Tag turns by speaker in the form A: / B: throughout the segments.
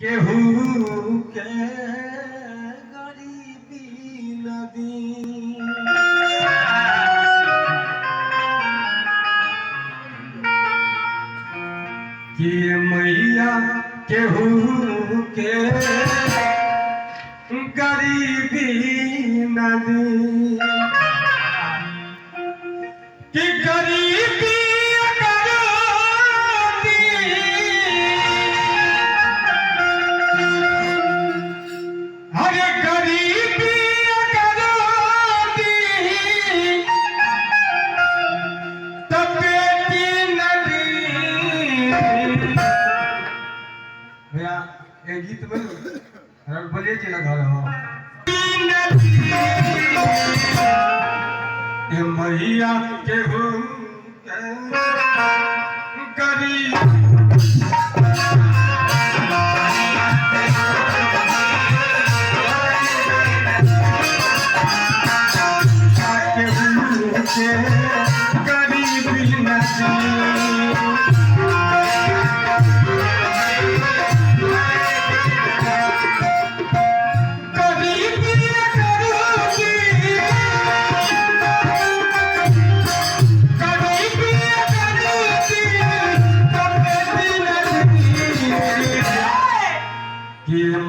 A: केहू के गरीबी नदी कि मैया केहू के गरीबी नदी कि गरीबी भैया ये गीत बोलिए जी लगा रहा ये मैया केहू गरीब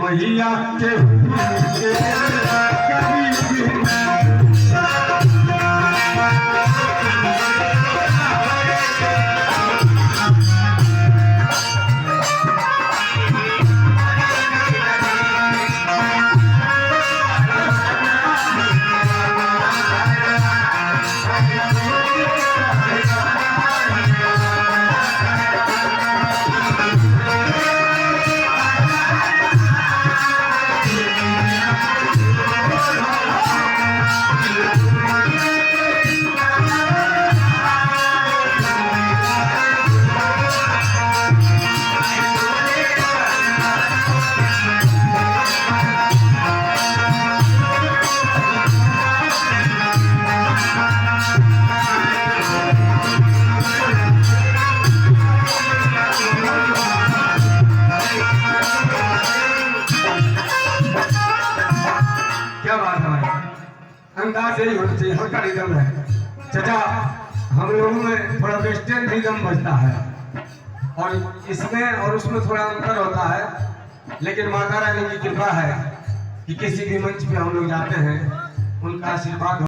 A: मैया के अंदाज यही होना चाहिए, हल्का रिदम है चाचा। हम लोगों में थोड़ा वेस्टर्न रिदम बजता है और इसमें और उसमें थोड़ा अंतर होता है, लेकिन माता रानी की कृपा है कि किसी भी मंच पे हम लोग जाते हैं उनका आशीर्वाद